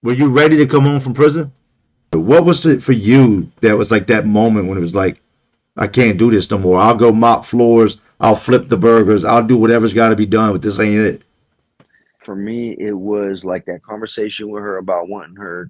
Were you ready to come home from prison? What was it for you that was like that moment when it was like, I can't do this no more. I'll go mop floors. I'll flip the burgers. I'll do whatever's got to be done, but this ain't it. For me, it was like that conversation with her about wanting her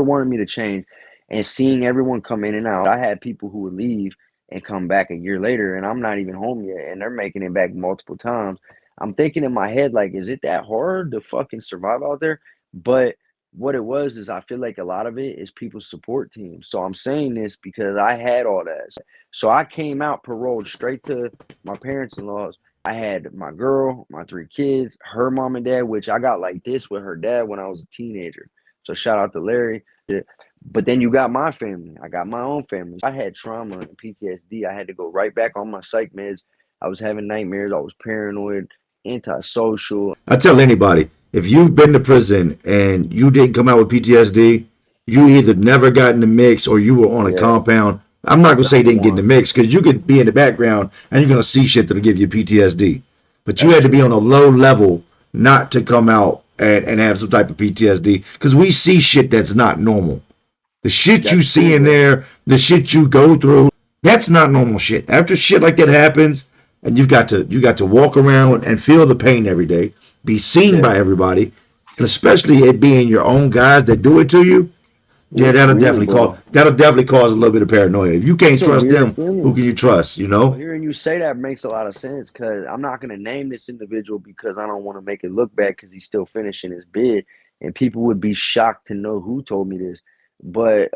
wanting me to change, and seeing everyone come in and out. I had people who would leave and come back a year later, and I'm not even home yet, and they're making it back multiple times. I'm thinking in my head, like, is it that hard to fucking survive out there? But what it was is I feel like a lot of it is people's support team. So I'm saying this because I had all that. So I came out paroled straight to my parents in laws. I had my girl, my three kids, her mom and dad, which I got like this with her dad when I was a teenager. So shout out to Larry. But then you got my family. I got my own family. I had trauma and PTSD. I had to go right back on my psych meds. I was having nightmares. I was paranoid, antisocial. I tell anybody, if you've been to prison and you didn't come out with PTSD, you either never got in the mix or you were on a Yeah, compound. I'm not gonna say number they didn't get in the one. mix because you could be in the background and you're gonna see shit that'll give you PTSD. But you That's had to be true. on a low level not to come out and have some type of PTSD because we see shit that's not normal. The shit you That's see true, in bro. there, the shit you go through, that's not normal shit. After shit like that happens, and you got to walk around and feel the pain every day, be seen Yeah. by everybody, and especially it being your own guys that do it to you, yeah, It's weird, bro. that'll definitely cause a little bit of paranoia. If you can't It's a trust weird them, who feeling. can you trust? You Well, know? hearing you say that makes a lot of sense because I'm not going to name this individual because I don't want to make it look bad because he's still finishing his bid. And people would be shocked to know who told me this. But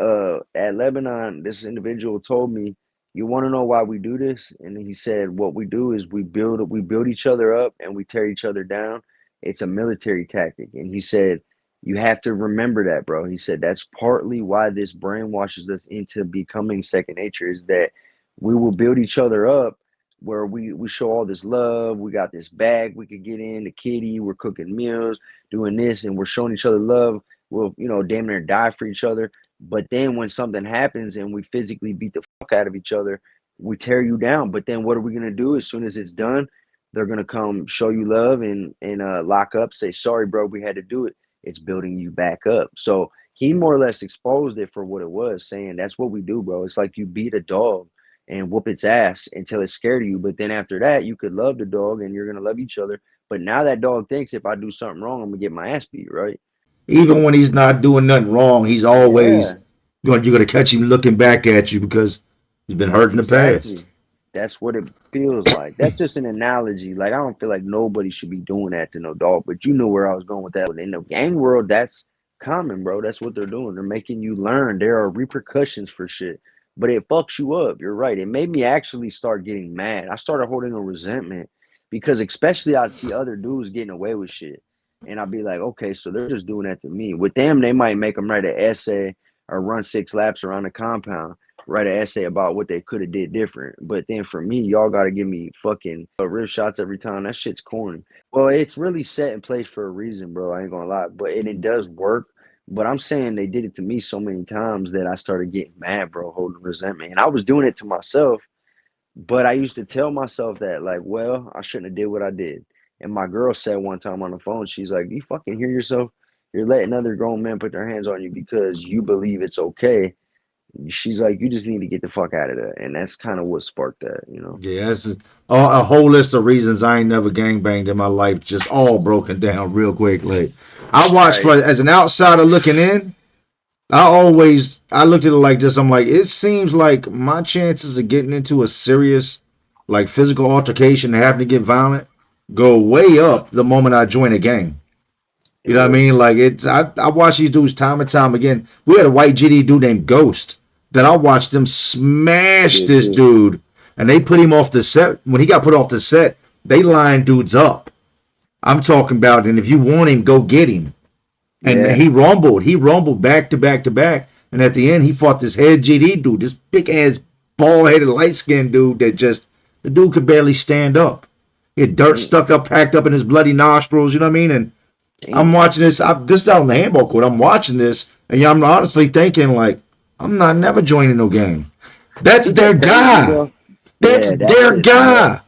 at Lebanon, this individual told me, "You want to know why we do this?" And he said, "What we do is we build each other up and we tear each other down. It's a military tactic." And he said, "You have to remember that, bro." He said, "That's partly why this brainwashes us into becoming second nature is that we will build each other up where we show all this love. We got this bag we could get in, the kitty, we're cooking meals, doing this, and we're showing each other love. We'll, damn near die for each other. But then when something happens and we physically beat the fuck out of each other, we tear you down. But then what are we gonna do as soon as it's done? They're gonna come show you love and lock up, say sorry, bro, we had to do it. It's building you back up. So he more or less exposed it for what it was, saying that's what we do, bro. It's like you beat a dog and whoop its ass until it's scared of you. But then after that, you could love the dog and you're gonna love each other. But now that dog thinks if I do something wrong, I'm gonna get my ass beat, right? Even when he's not doing nothing wrong, he's always Yeah, going. You're gonna catch him looking back at you because he's been hurt in the past. exactly. That's what it feels like. That's just an analogy. Like I don't feel like nobody should be doing that to no dog. But you know where I was going with that. In the gang world, that's common, bro. That's what they're doing. They're making you learn. There are repercussions for shit. But it fucks you up. You're right. It made me actually start getting mad. I started holding a resentment because especially I'd see other dudes getting away with shit. And I'd be like, okay, so they're just doing that to me. With them, they might make them write an essay or run 6 laps around the compound, write an essay about what they could have did different. But then for me, y'all got to give me fucking rib shots every time. That shit's corny. Well, it's really set in place for a reason, bro. I ain't gonna lie, but and it does work. But I'm saying they did it to me so many times that I started getting mad, bro, holding resentment. And I was doing it to myself, but I used to tell myself that, like, well, I shouldn't have did what I did. And my girl said one time on the phone, she's like, "You fucking hear yourself? You're letting other grown men put their hands on you because you believe it's okay." She's like, "You just need to get the fuck out of there." And that's kind of what sparked that. Yeah, that's a whole list of reasons I ain't never gangbanged in my life, just all broken down real quick. Like I watched Right. as an outsider looking in, I looked at it like this. I'm like, it seems like my chances of getting into a serious like physical altercation and having to get violent go way up the moment I join a gang. It You know what I will. mean? Like I watch these dudes time and time again. We had a white GD dude named Ghost that I watched them I smash did this too. dude, and they put him off the set. When he got put off the set, they lined dudes up. I'm talking about, and if you want him, go get him. And Yeah. he rumbled back to back to back, and at the end, he fought this head GD dude, this big ass, bald headed, light skinned dude that just the dude could barely stand up. He had dirt Damn. stuck up, packed up in his bloody nostrils. You know what I mean? And I'm Damn. watching this. This is out on the handball court. I'm watching this, and yeah, I'm honestly thinking like, I'm not never joining no gang. That's Ain't their that crazy, guy. bro? That's Yeah, that their is, bro. guy.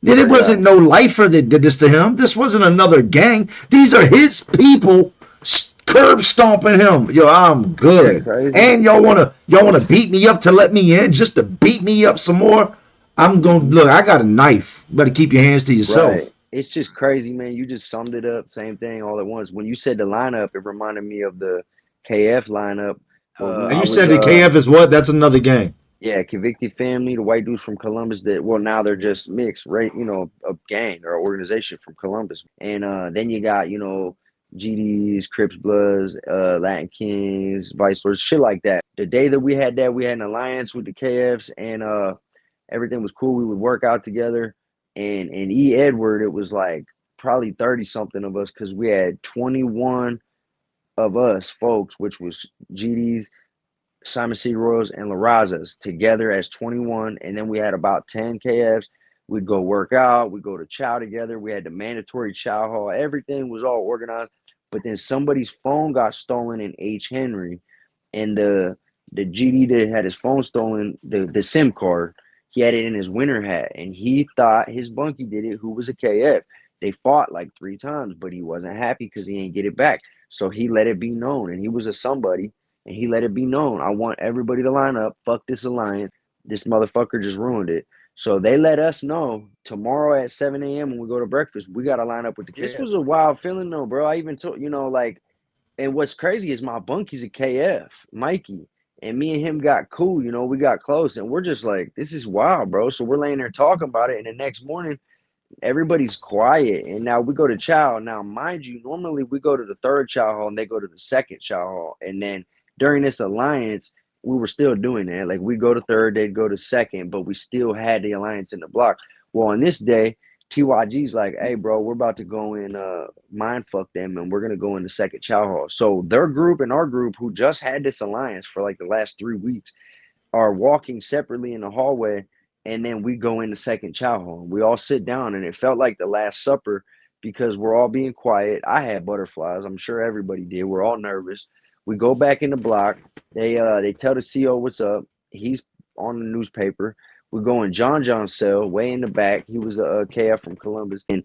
It Yeah. wasn't no lifer that did this to him. This wasn't another gang. These are his people curb stomping him. Yo, I'm Ain't that good. crazy? And y'all wanna beat me up to let me in just to beat me up some more. I'm gonna Hmm. look. I got a knife. You better keep your hands to Right. yourself. It's just crazy, man. You just summed it up. Same thing all at once. When you said the lineup, it reminded me of the KF lineup. And I you was said the KF is what? That's another gang. yeah, convicted family, the white dudes from Columbus that well now they're just mixed, right? You know, a gang or organization from Columbus. And then you got, you know, GDs, Crips Bloods, Latin Kings, Vice Lords, shit like that. The day that we had an alliance with the KFs and everything was cool. We would work out together. And E. Edward, it was like probably 30 something of us because we had 21 of us folks, which was GDs, Simon C. Royals, and La Razas together as 21. And then we had about 10 KFs. We'd go work out. We'd go to chow together. We had the mandatory chow hall. Everything was all organized. But then somebody's phone got stolen in H. Henry. And the GD that had his phone stolen, the SIM card, he had it in his winter hat. And he thought his bunkie did it, who was a KF. They fought like 3 times, but he wasn't happy because he didn't get it back. So he let it be known. And he was a somebody and he let it be known. I want everybody to line up. Fuck this alliance. This motherfucker just ruined it. So they let us know tomorrow at 7 a.m. when we go to breakfast, we got to line up with the KF. This was a wild feeling though, bro. I even told, you know, like, and what's crazy is my bunkie's a KF, Mikey. And me and him got cool, you know, we got close. And we're just like, this is wild, bro. So we're laying there talking about it. And the next morning, everybody's quiet and now we go to chow. Now mind you, normally we go to the third chow hall and they go to the second chow hall. And then during this alliance we were still doing that, like we go to third, they'd go to second, but we still had the alliance in the block. Well, on this day, TYG's like, hey bro, we're about to go in mind fuck them and we're gonna go in the second chow hall. So their group and our group, who just had this alliance for like the last 3 weeks, are walking separately in the hallway, and then we go in the second chow hall. We all sit down, and it felt like the Last Supper because we're all being quiet. I had butterflies. I'm sure everybody did. We're all nervous. We go back in the block. They tell the CO what's up. He's on the newspaper. We go in John's cell, way in the back. He was a KF from Columbus, and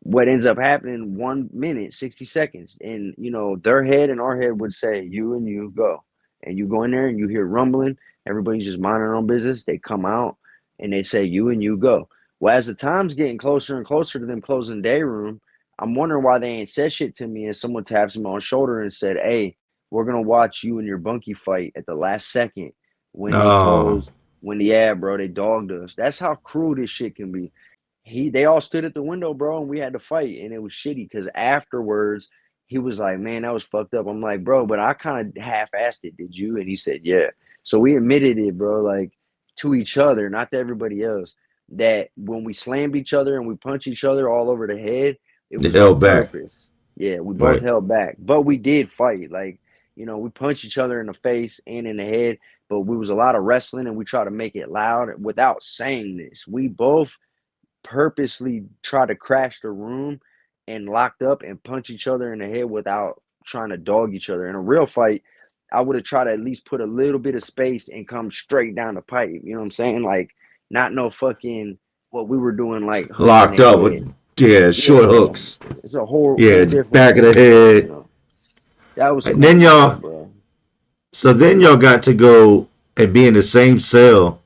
what ends up happening, 1 minute 60 seconds, and you know their head and our head would say you and you go, and you go in there and you hear rumbling, everybody's just minding their own business, they come out and they say you and you go. Well, as the time's getting closer and closer to them closing day room, I'm wondering why they ain't said shit to me, and someone taps me on the shoulder and said, hey, we're gonna watch you and your bunkie fight at the last second when they Oh, close, when the yeah bro, they dogged us. That's how cruel this shit can be. They all stood at the window, bro, and we had to fight, and it was shitty because afterwards he was like, "Man, that was fucked up." I'm like, "Bro, but I kind of half-assed it. Did you?" And he said, "Yeah." So we admitted it, bro, like to each other, not to everybody else, that when we slammed each other and we punched each other all over the head, it they was on held back. purpose. Yeah, we both Right. held back, but we did fight. Like, you know, we punched each other in the face and in the head, but we was a lot of wrestling, and we try to make it loud without saying this. We both purposely try to crash the room and locked up and punch each other in the head without trying to dog each other. In a real fight, I would have tried to at least put a little bit of space and come straight down the pipe. You know what I'm saying? Like, not no fucking what we were doing, like hooks in Locked their up head. with, yeah, short Yeah, hooks. it's a whole Yeah, different back of the thing. You head. know, that was And then crazy though, y'all, bro. so then y'all got to go and be in the same cell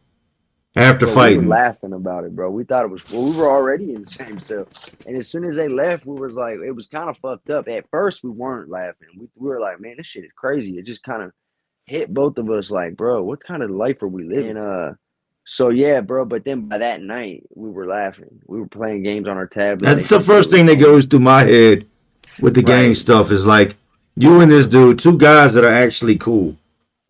after But we were fighting. laughing about it, bro. We thought it was well, we were already in the same cell. And as soon as they left, we was like, it was kind of fucked up. At first, we weren't laughing. We were like, man, this shit is crazy. It just kind of hit both of us like, bro, what kind of life are we living? And so yeah, bro. But then by that night, we were laughing. We were playing games on our tablet. They That's the took care first of the thing that phone. goes through my head with the gang Right. stuff is like you and this dude, two guys that are actually cool.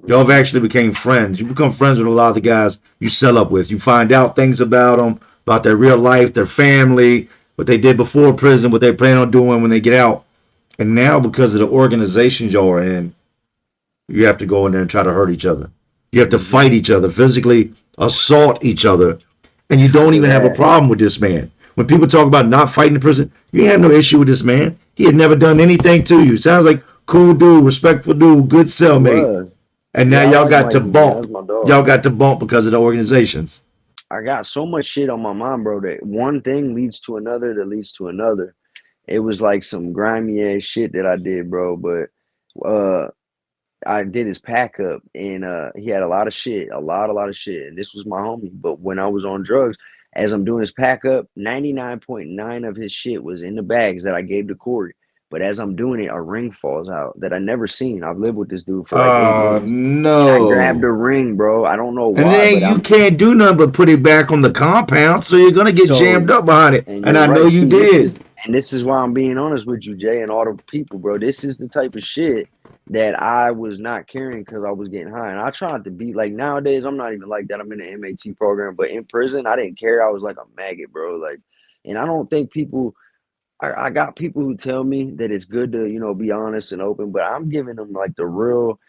Y'all have Hmm. actually became friends. You become friends with a lot of the guys you sell up with. You find out things about them, about their real life, their family, what they did before prison, what they plan on doing when they get out. And now, because of the organizations y'all are in, you have to go in there and try to hurt each other. You have to Hmm. fight each other, physically assault each other, and you don't Say even have a that. problem with this man. When people talk about not fighting in prison, you have no issue with this man. He had never done anything to you. Sounds like cool dude, respectful dude, good He cellmate. was. And now Yeah, I y'all like got to Mikey, man. bump. That's my dog. Y'all got to bump because of the organizations. I got so much shit on my mind, bro, that one thing leads to another that leads to another. It was like some grimy ass shit that I did, bro. But Uh, I did his pack up, and he had a lot of shit, a lot of shit. And this was my homie. But when I was on drugs, as I'm doing his pack up, 99.9 of his shit was in the bags that I gave to Corey. But as I'm doing it, a ring falls out that I never seen. I've lived with this dude for like 8 months, and I grabbed No. the ring, bro. I don't know And why, then but you I'm can't do nothing but put it back on the compound, so you're gonna get so. jammed up behind it. And And you're I know right. you See, did. this is why I'm being honest with you, Jay, and all the people, bro. This is the type of shit that I was not carrying because I was getting high. And I tried to be like nowadays, I'm not even like that. I'm in an MAT program, but in prison, I didn't care. I was like a maggot, bro. Like, and I don't think people I got people who tell me that it's good to, be honest and open, but I'm giving them like the real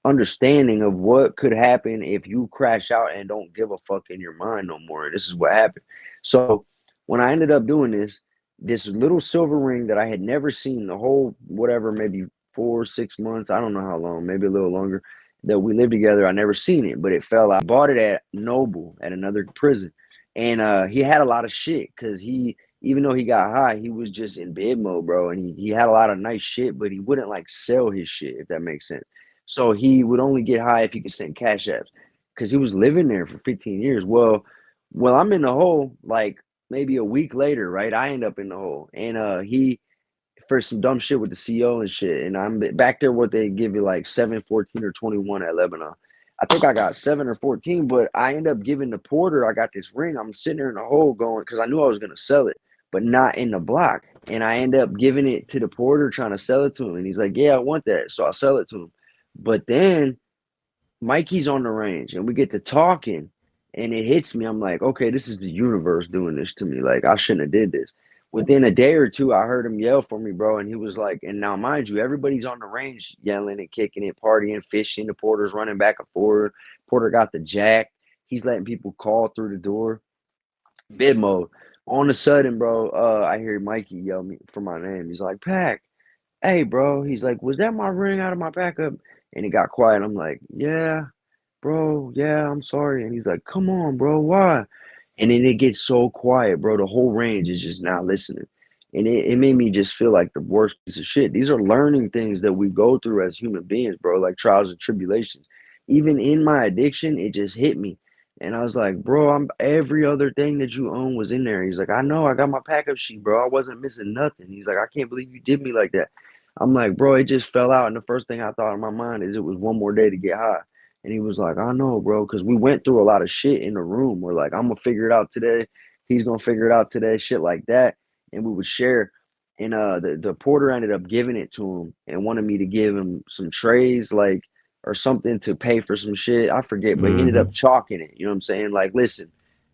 understanding of what could happen if you crash out and don't give a fuck in your mind no more. This is what happened. So when I ended up doing this little silver ring that I had never seen the whole whatever, maybe 4 6 months, I don't know how long, maybe a little longer that we lived together, I never seen it, but it fell out. I bought it at Noble at another prison. And he had a lot of shit because he even though he got high, he was just in bed mode, bro. And he had a lot of nice shit, but he wouldn't like sell his shit, if that makes sense. So he would only get high if he could send cash apps because he was living there for 15 years. Well, I'm in the hole like maybe a week later, right? I end up in the hole. And he for some dumb shit with the CO and shit. And I'm back there what they give you like 7, 14, or 21 at Lebanon. I think I got 7 or 14, but I end up giving the porter, I got this ring. I'm sitting there in the hole going, because I knew I was going to sell it, but not in the block. And I end up giving it to the porter trying to sell it to him. And he's like, yeah, I want that. So I sell it to him. But then Mikey's on the range and we get to talking and it hits me. I'm like, okay, this is the universe doing this to me. Like I shouldn't have did this. Within a day or two, I heard him yell for me, bro. And he was like, and now mind you, everybody's on the range yelling and kicking it, partying, fishing. The porter's running back and forth. Porter got the jack. He's letting people call through the door. Bid mode. On a sudden, bro, I hear Mikey yell me for my name. He's like, Pack, hey, bro. He's like, was that my ring out of my backup? And it got quiet. I'm like, yeah, bro, yeah, I'm sorry. And he's like, come on, bro, why? And then it gets so quiet, bro. The whole range is just not listening. And it made me just feel like the worst piece of shit. These are learning things that we go through as human beings, bro, like trials and tribulations. Even in my addiction, it just hit me. And I was like, bro, I'm every other thing that you own was in there. He's like, I know, I got my pack up sheet, bro. I wasn't missing nothing. He's like, I can't believe you did me like that. I'm like, bro, it just fell out. And the first thing I thought in my mind is it was one more day to get high. And he was like, I know, bro, because we went through a lot of shit in the room. We're like, I'm gonna figure it out today. He's gonna figure it out today, shit like that. And we would share. And the porter ended up giving it to him and wanted me to give him some trays, like or something to pay for some shit. I forget, but he ended up Hmm. chalking it. You know what I'm saying? Like, listen,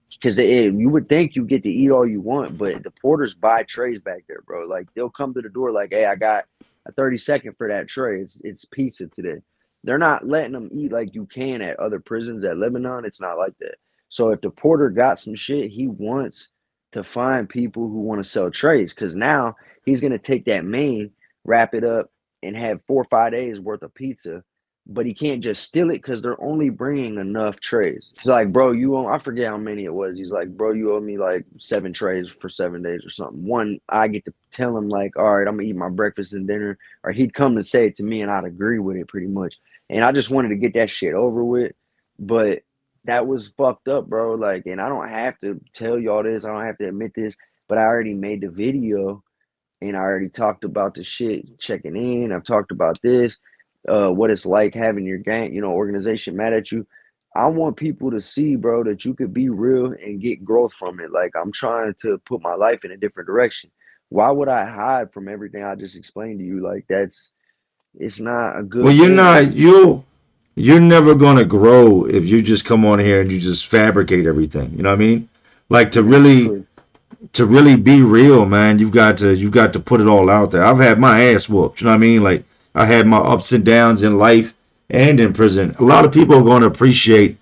because you would think you get to eat all you want, but the porters buy trays back there, bro. Like they'll come to the door like, hey, I got a 30-second for that tray. It's pizza today. They're not letting them eat like you can at other prisons at Lebanon. It's not like that. So if the porter got some shit, he wants to find people who want to sell trays because now he's gonna take that main, wrap it up, and have 4 or 5 days worth of pizza, but he can't just steal it because they're only bringing enough trays. He's like, bro, you owe, I forget how many it was. He's like, bro, you owe me like 7 trays for 7 days or something. One, I get to tell him like, all right, I'm gonna eat my breakfast and dinner, or he'd come and say it to me and I'd agree with it pretty much. And I just wanted to get that shit over with, but that was fucked up, bro. Like, and I don't have to tell y'all this, I don't have to admit this, but I already made the video and I already talked about the shit checking in. I've talked about this, what it's like having your gang, organization mad at you. I want people to see, bro, that you could be real and get growth from it. Like I'm trying to put my life in a different direction. Why would I hide from everything I just explained to you? Like it's not a Well, good thing. It's you're never gonna grow if you just come on here and you just fabricate everything. You know what I mean? Like exactly. to really be real, man, you've got to put it all out there. I've had my ass whooped, you know what I mean? Like I had my ups and downs in life and in prison. A lot of people are going to appreciate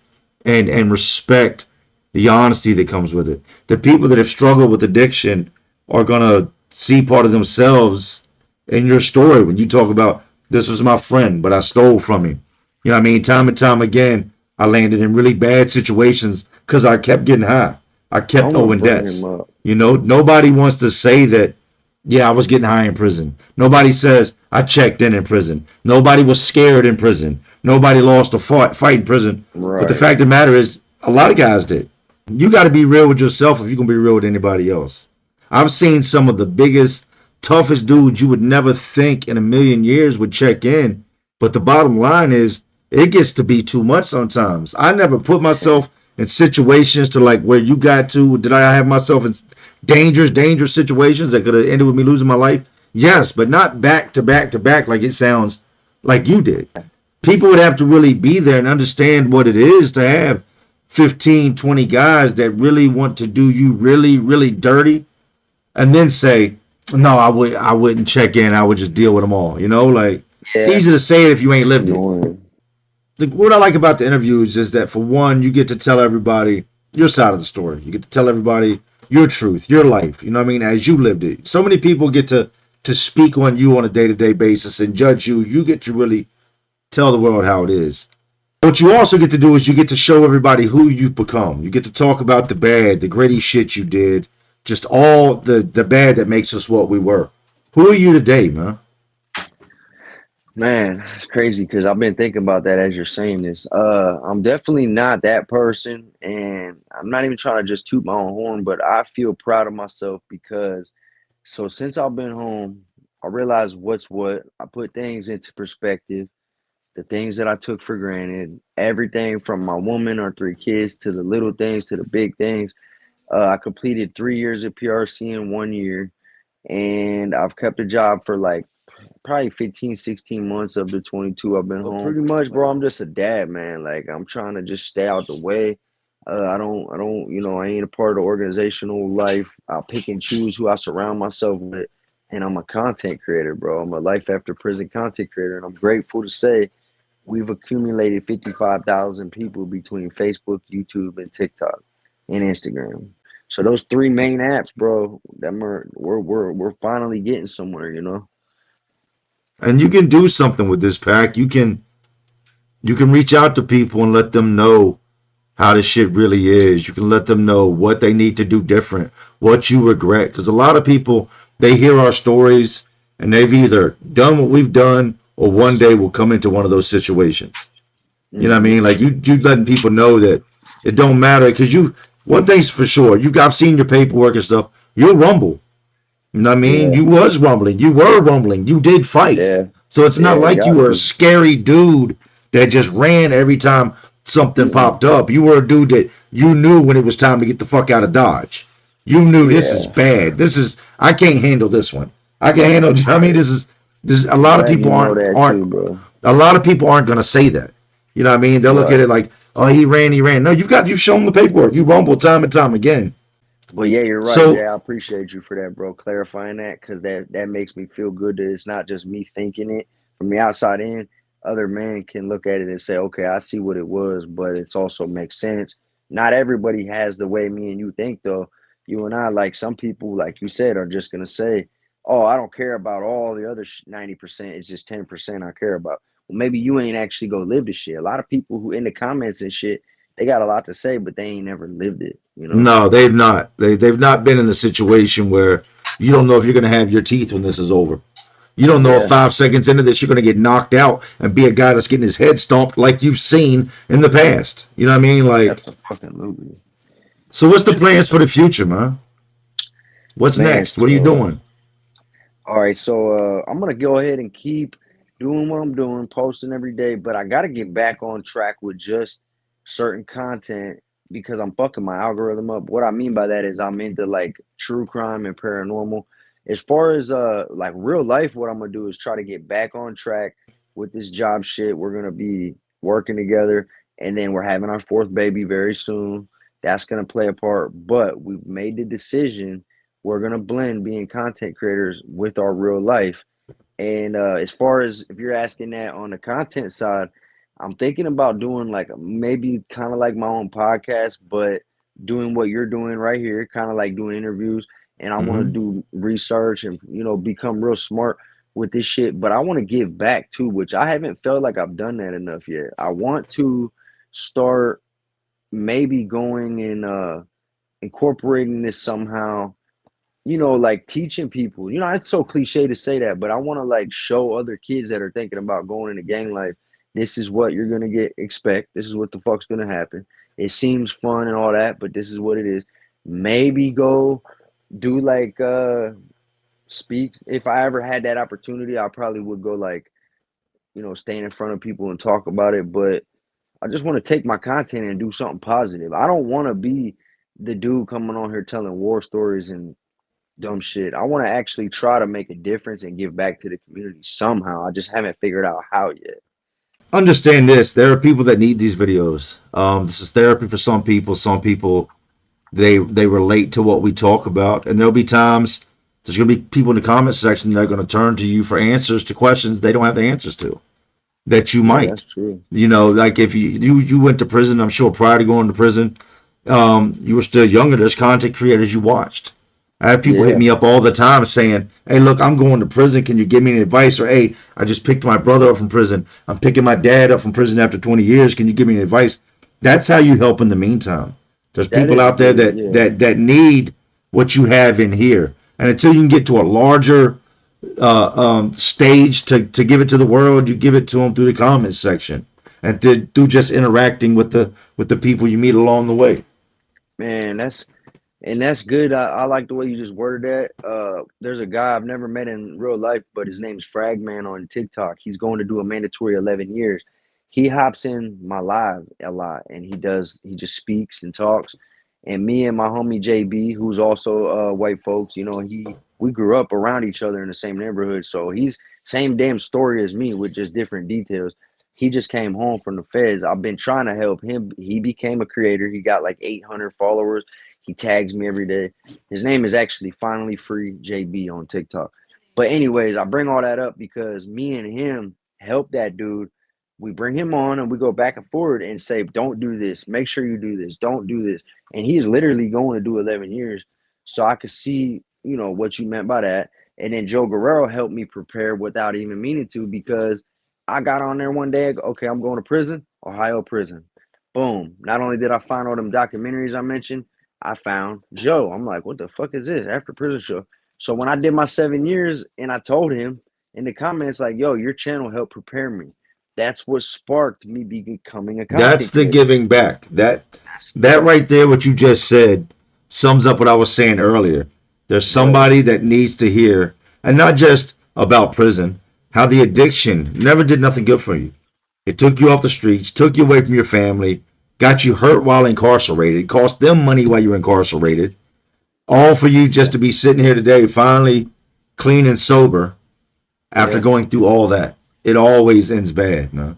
and respect the honesty that comes with it. The people that have struggled with addiction are going to see part of themselves in your story when you talk about this was my friend, but I stole from him. You know what I mean? Time and time again, I landed in really bad situations because I kept getting high. I I kept want to owing bring him debts. up. Nobody wants to say that. Yeah, I was getting high in prison. Nobody says I checked in prison. Nobody was scared in prison. Nobody lost a fight in prison. But the Right. fact of the matter is, a lot of guys did. You got to be real with yourself if you're gonna be real with anybody else. I've seen some of the biggest, toughest dudes you would never think in a million years would check in. But the bottom line is, it gets to be too much sometimes. I never put myself in situations to like where you got to. Did I have myself in dangerous situations that could have ended with me losing my life? Yes, but not back to back to back like it sounds like you did. People would have to really be there and understand what it is to have 15, 20 guys that really want to do you really dirty and then say, no, I wouldn't check in. I would just deal with them all. Like it's Yeah, easy to say it if you ain't it's lived it. annoying. What I like about the interviews is that for one, you get to tell everybody your side of the story. You get to tell everybody your truth, your life. You know what I mean? As you lived it. So many people get to speak on you on a day-to-day basis and judge you. You get to really tell the world how it is. What you also get to do is you get to show everybody who you've become. You get to talk about the bad, the gritty shit you did, just all the bad that makes us what we were. Who are you today, man? Man, it's crazy because I've been thinking about that as you're saying this. I'm definitely not that person, and I'm not even trying to just toot my own horn, but I feel proud of myself because since I've been home, I realized what's what. I put things into perspective, the things that I took for granted, everything from my woman or three kids to the little things to the big things. I completed 3 years at PRC in 1 year, and I've kept a job for like probably 15, 16 months of the 22 I've been But home. pretty Pretty much, much, bro, bro, I'm I'm just just a dad, man. Like I'm trying to just stay out the way. I ain't a part of the organizational life. I pick and choose who I surround myself with, and I'm a content creator, bro. I'm a life after prison content creator, and I'm grateful to say we've accumulated 55,000 people between Facebook, YouTube, and TikTok and Instagram. So those three main apps, bro, we're finally getting somewhere, you know. and you can do something with this pack. You can reach out to people and let them know how this shit really is. You can let them know what they need to do different, what you regret. Because a lot of people, they hear our stories and they've either done what we've done or one day will come into one of those situations. You know what I Hmm. mean? Like you letting people know that it don't matter because one thing's for sure. I've seen your paperwork and stuff. You'll rumble. You know what I mean? Yeah, You was rumbling. You were rumbling. You did fight. yeah, So it's not yeah. You like you got were a to. scary dude that just ran every time something Mm-mm. popped up. You were a dude that you knew when it was time to get the fuck out of Dodge. You knew this is Yeah, bad. I can't handle this one. I can handle. I mean, right. this. A I'm lot of glad people you know aren't that aren't too, bro. a lot of people aren't going to say that. You know what I mean? They'll look at it Right. like, oh, he ran. No, you've shown the paperwork. You rumbled time and time again. But yeah, you're right, Jay. So I appreciate you for that, bro. Clarifying that because that makes me feel good that it's not just me thinking it from the outside in. Other men can look at it and say, okay, I see what it was, but it's also makes sense. Not everybody has the way me and you think, though. You and I, like some people, like you said, are just gonna say, "Oh, I don't care about all the other 90%. It's just 10% I care about." Well, maybe you ain't actually go live the shit. A lot of people who in the comments and shit, they got a lot to say, but they ain't never lived it. You know? no, they've not. They've not been in a situation where you don't know if you're going to have your teeth when this is over. You don't know if Yeah. 5 seconds into this you're going to get knocked out and be a guy that's getting his head stomped like you've seen in the past. You know what I mean? Like, Absolutely. so what's the plans for the future, man? What's Man, next? What are you doing? all right, I'm gonna go ahead and keep doing what I'm doing, posting every day, but I gotta get back on track with just certain content because I'm fucking my algorithm up. What I mean by that is I'm into like true crime and paranormal. As far as like real life, what I'm gonna do is try to get back on track with this job shit. We're gonna be working together, and then we're having our fourth baby very soon. That's gonna play a part, but we've made the decision we're gonna blend being content creators with our real life. And as far as if you're asking that on the content side, I'm thinking about doing like maybe kind of like my own podcast, but doing what you're doing right here, kind of like doing interviews. And I want to Hmm. do research and become real smart with this shit. But I want to give back too, which I haven't felt like I've done that enough yet. I want to start maybe going and incorporating this somehow like teaching people. It's so cliche to say that, but I want to like show other kids that are thinking about going into gang life. This is what you're gonna expect. This is what the fuck's gonna happen. It seems fun and all that, but this is what it is. Maybe go do like speaks. If I ever had that opportunity, I probably would go like, stand in front of people and talk about it. But I just want to take my content and do something positive. I don't want to be the dude coming on here telling war stories and dumb shit. I want to actually try to make a difference and give back to the community somehow. I just haven't figured out how yet. Understand this: there are people that need these videos. This is therapy for some people. Some people they relate to what we talk about, and there'll be times there's going to be people in the comment section that are going to turn to you for answers to questions they don't have the answers to that you Yeah, might. that's true. Like if you went to prison, I'm sure prior to going to prison, you were still younger. There's content creators you watched. I have people hit Yeah, me up all the time saying, "Hey, look, I'm going to prison. Can you give me any advice?" Or, "Hey, I just picked my brother up from prison. I'm picking my dad up from prison after 20 years. Can you give me any advice?" That's how you help in the meantime. There's that people is a out there good, that yeah. that that need what you have in here, and until you can get to a larger stage to give it to the world, you give it to them through the comments section and through just interacting with the people you meet along the way. Man, that's good. I like the way you just worded that. There's a guy I've never met in real life, but his name's Fragman on TikTok. He's going to do a mandatory 11 years. He hops in my live a lot, and he just speaks and talks. And me and my homie JB, who's also white folks, we grew up around each other in the same neighborhood. So he's same damn story as me with just different details. He just came home from the feds. I've been trying to help him. He became a creator. He got like 800 followers. He tags me every day. His name is actually Finally Free JB on TikTok. But anyways, I bring all that up because me and him help that dude. We bring him on and we go back and forward and say, "Don't do this. Make sure you do this. Don't do this." And he's literally going to do 11 years. So I could see, what you meant by that. And then Joe Guerrero helped me prepare without even meaning to, because I got on there one day. Okay, I'm going to prison, Ohio prison. Boom. Not only did I find all them documentaries I mentioned, I found Joe. I'm like, what the fuck is this? After prison show. So when I did my 7 years and I told him in the comments, like, yo, your channel helped prepare me. That's what sparked me becoming a That's content the creator. giving back. That That's that right there, what you just said, sums up what I was saying earlier. There's right. somebody that needs to hear, and not just about prison, how the addiction never did nothing good for you. It took you off the streets, took you away from your family, got you hurt while incarcerated, cost them money while you were incarcerated, all for you just Yeah. to be sitting here today, finally clean and sober after Yeah. going through all that. It always ends bad, man.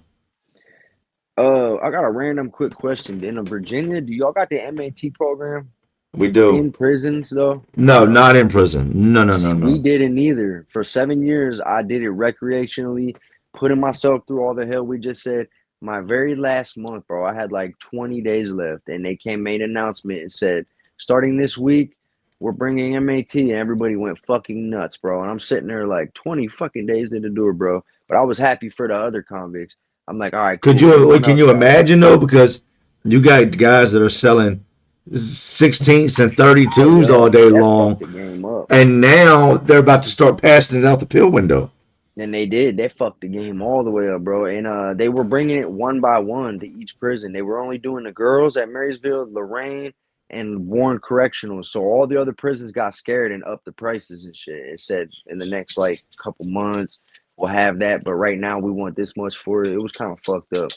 I got a random quick question. In Virginia, do y'all got the MAT program We do. in prisons though? No, not in prison. No, no, no, See, we no. didn't either. For 7 years, I did it recreationally, putting myself through all the hell we just said. My very last month, bro, I had like 20 days left, and they made an announcement and said, starting this week, we're bringing MAT, and everybody went fucking nuts, bro. And I'm sitting there like 20 fucking days to do it, bro. But I was happy for the other convicts. I'm like, all right, Could cool. you Everyone can else you got it. imagine though? Because you got guys that are selling 16s and Oh 32s yeah, all day that fucked long, the game up. and now they're about to start passing it out the pill window. And they did. They fucked the game all the way up, bro. And they were bringing it one by one to each prison. They were only doing the girls at Marysville, Lorraine, and Warren Correctional. So all the other prisons got scared and upped the prices and shit. It said in the next like couple months we'll have that, but right now we want this much for it. It was kind of fucked up.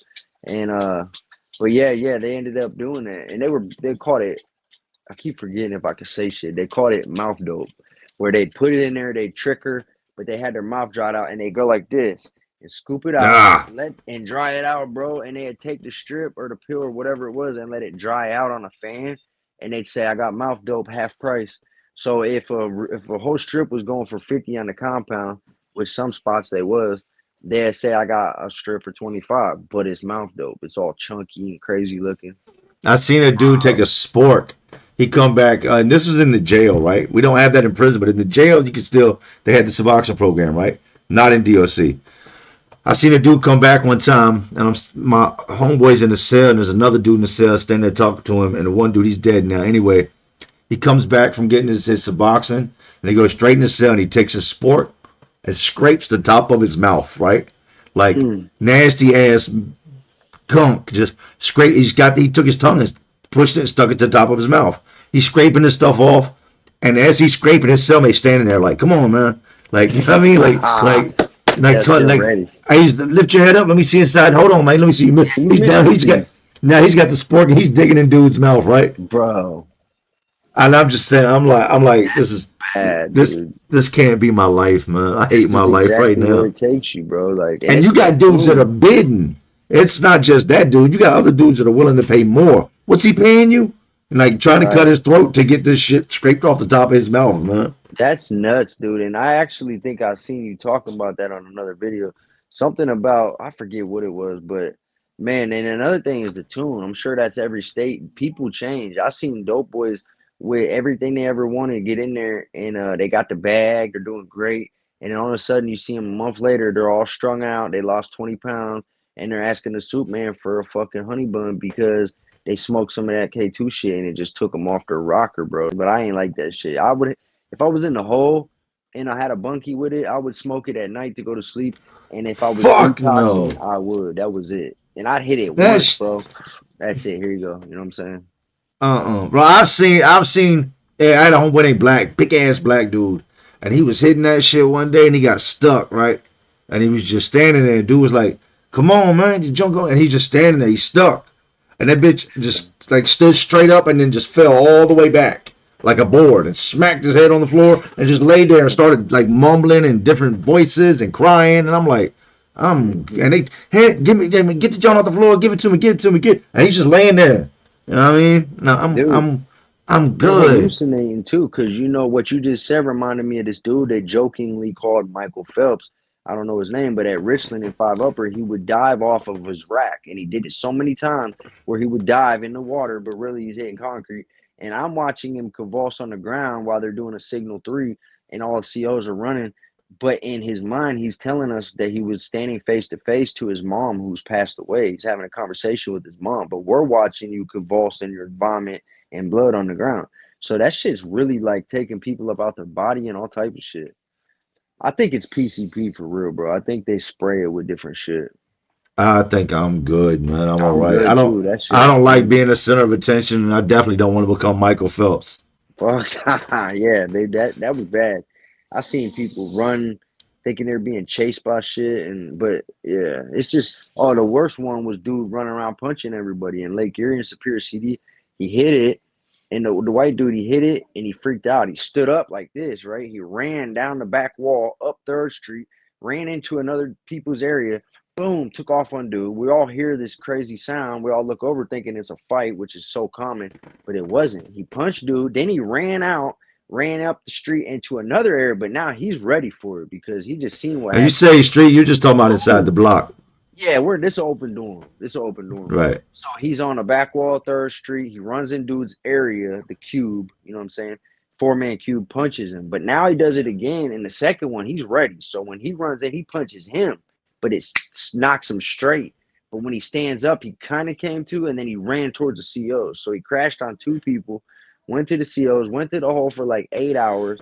And but yeah, they ended up doing that, and they called it. I keep forgetting if I can say shit. They called it mouth dope, where they put it in there, they trick her, but they had their mouth dried out, and they go like this and scoop it out, Ah, let and dry it out, bro. And they'd take the strip or the pill or whatever it was and let it dry out on a fan, and they'd say, "I got mouth dope half price." So if a whole strip was going for 50 on the compound, which some spots they was, they'd say, "I got a strip for 25, but it's mouth dope. It's all chunky and crazy looking." I seen a dude take a spork. He come back, and this was in the jail, right? We don't have that in prison, but in the jail, you could still. They had the Suboxone program, right? Not in DOC. I seen a dude come back one time, and my homeboy's in the cell, and there's another dude in the cell standing there talking to him, and the one dude he's dead now. Anyway, He comes back from getting his Suboxone, and he goes straight in the cell, and he takes his sport and scrapes the top of his mouth, right? Like Mm. nasty ass gunk, just scrape. He took his tongue and pushed it and stuck it to the top of his mouth. He's scraping this stuff off, and as he's scraping, his cellmate standing there like, "Come on, man!" Like, you know what I mean? Yeah, still Like. ready. I used to lift your head up. Let me see inside. Hold on, man. Let me see. You He's now. missed a He's got piece, now. He's got the spork and he's digging in dude's mouth, right? bro. And I'm just saying. I'm like, Bad, this dude. this can't be my life, man. I hate This my is life right exactly where now. it takes you, bro. Like, and And it's you got dudes that are cartoon. bidding. It's not just that dude. You got other dudes that are willing to pay more. What's he paying you? And like trying to cut Right. his throat to get this shit scraped off the top of his mouth, man. That's nuts, dude. And I actually think I seen you talking about that on another video. Something about I forget what it was, but man, and another thing is the tune. I'm sure that's every state. People change. I seen dope boys with everything they ever wanted get in there and they got the bag, they're doing great. And then all of a sudden you see them a month later, they're all strung out, they lost 20 pounds, and they're asking the soup man for a fucking honey bun because they smoked some of that K2 shit and it just took them off their rocker, bro. But I ain't like that shit. I would if I was in the hole and I had a bunkie with it, I would smoke it at night to go to sleep. And if I was Fuck detoxing, no. I would. That was it. And I'd hit it once, That's bro. That's it. Here you go. You know what I'm saying? Bro, I've seen. Yeah, I had a homeboy named Black, big ass black dude, and he was hitting that shit one day, and he got stuck, right? And he was just standing there. And dude was like, "Come on, man, you jump on," and he's just standing there. He's stuck, and that bitch just like stood straight up and then just fell all the way back like a board and smacked his head on the floor and just laid there and started like mumbling in different voices and crying. And I'm like, Hmm. and they, hey, give me, get the joint off the floor, give it to me, and he's just laying there. You know what I mean? No, Dude, I'm they're good. hallucinating too, because you know what you just said reminded me of this dude they jokingly called Michael Phelps. I don't know his name, but at Richland in Five Upper, he would dive off of his rack, and he did it so many times where he would dive in the water, but really he's hitting concrete. And I'm watching him convulse on the ground while they're doing a signal three, and all the COs are running. But in his mind, he's telling us that he was standing face to face to his mom, who's passed away. He's having a conversation with his mom, but we're watching you convulse in your vomit and blood on the ground. So that shit's really like taking people up out their body and all type of shit. I think it's PCP for real, bro. I think they spray it with different shit. I think I'm good, man. I'm all I'm right. good too. That shit I is don't like crazy. being the center of attention, and I definitely don't want to become Michael Phelps. Fuck, yeah, they that was bad. I seen people run thinking they're being chased by shit, and but yeah, it's just oh, the worst one was dude running around punching everybody in Lake Erie and Superior CD. He hit it, and the white dude he hit it, and he freaked out. He stood up like this, right? He ran down the back wall up Third Street, ran into another people's area. Boom, took off on dude. We all hear this crazy sound. We all look over thinking it's a fight, which is so common but it wasn't. He punched dude, then he ran out, ran up the street into another area, but now he's ready for it because he just seen what And you happened. say street, you're just talking about inside the Boom. block, Yeah, we're this open dorm. This open dorm. right? So he's on the back wall, Third Street. He runs in dude's area, the cube. You know what I'm saying? Four-man cube punches him, but now he does it again. In the second one, he's ready. So when he runs in, he punches him, but it knocks him straight. But when he stands up, he kind of came to, and then he ran towards the COs. So he crashed on two people, went to the COs, went to the hole for like 8 hours,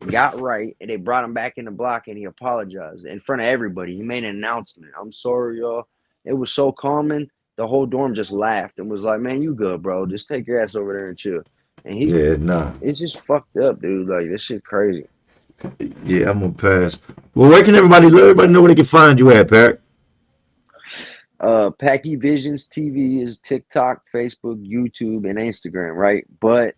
got right, and they brought him back in the block, and he apologized in front of everybody. He made an announcement. I'm sorry, y'all. It was so calming. The whole dorm just laughed and was like, "Man, you good, bro? Just take your ass over there and chill." And he, Yeah, nah. it's just fucked up, dude. Like this shit crazy. Yeah, I'm gonna pass. Well, where can everybody let everybody know where they can find you at, Pat? Packy Visions TV is TikTok, Facebook, YouTube, and Instagram, right? But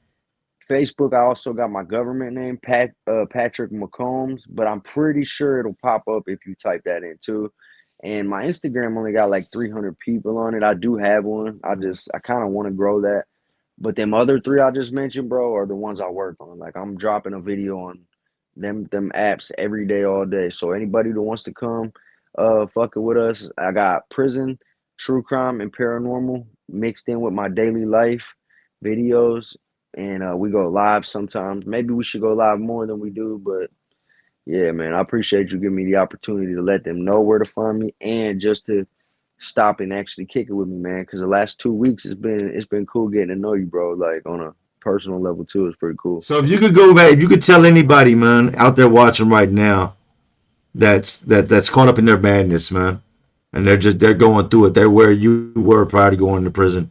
Facebook, I also got my government name, Patrick McCombs, but I'm pretty sure it'll pop up if you type that in too. And my Instagram only got like 300 people on it. I do have one. I kind of want to grow that. But them other three I just mentioned, bro, are the ones I work on. Like I'm dropping a video on them apps every day, all day. So anybody that wants to come, fucking with us, I got prison, true crime, and paranormal mixed in with my daily life videos, and we go live sometimes. Maybe we should go live more than we do, but yeah, man, I appreciate you giving me the opportunity to let them know where to find me and just to stop and actually kick it with me, man. Because the last 2 weeks it's been cool getting to know you, bro. Like on a personal level too. It's pretty cool. So if you could go back, if you could tell anybody, man, out there watching right now, that's caught up in their madness, man, and they're going through it. They're where you were prior to going to prison.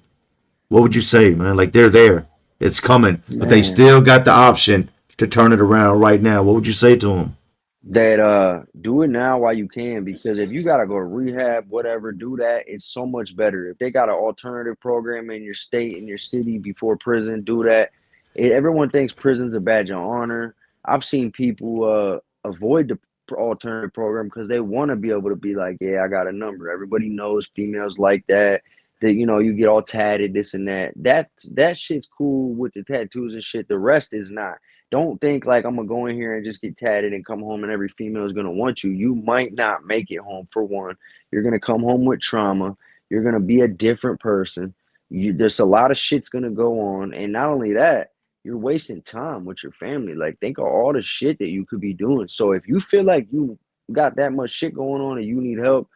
What would you say, man? Like they're there, it's coming, but they Man, still got the option to turn it around right now. What would you say to them? that do it now while you can, because if you gotta go to rehab, whatever, do that. It's so much better. If they got an alternative program in your state, in your city before prison, do that. Everyone thinks prison's a badge of honor. I've seen people avoid the alternative program because they want to be able to be like, yeah, I got a number. Everybody knows females like that. That you get all tatted, this and that. That shit's cool with the tattoos and shit. The rest is not. Don't think like I'm gonna go in here and just get tatted and come home and every female is gonna want you. You might not make it home for one. You're gonna come home with trauma. You're gonna be a different person. There's a lot of shit's gonna go on, and not only that, you're wasting time with your family. Like think of all the shit that you could be doing. So if you feel like you got that much shit going on and you need help,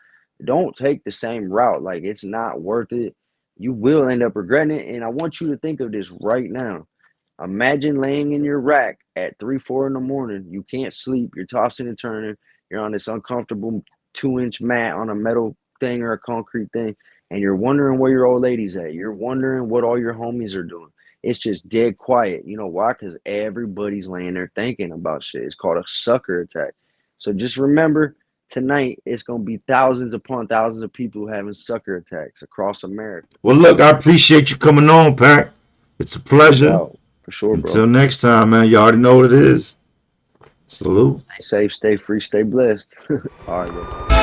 don't take the same route. Like it's not worth it. You will end up regretting it. And I want you to think of this right now. Imagine laying in your rack at 3, 4 in the morning. You can't sleep. You're tossing and turning. You're on this uncomfortable 2-inch mat on a metal thing or a concrete thing, and you're wondering where your old lady's at. You're wondering what all your homies are doing. It's just dead quiet. You know why? Because everybody's laying there thinking about shit. It's called a sucker attack. So just remember, tonight it's going to be thousands upon thousands of people having sucker attacks across America. Well, look, I appreciate you coming on, Pac. It's a No pleasure. doubt. For sure, bro. Until next time, man. You already know what it is. Salute. Stay safe, stay free, stay blessed. All right, bro.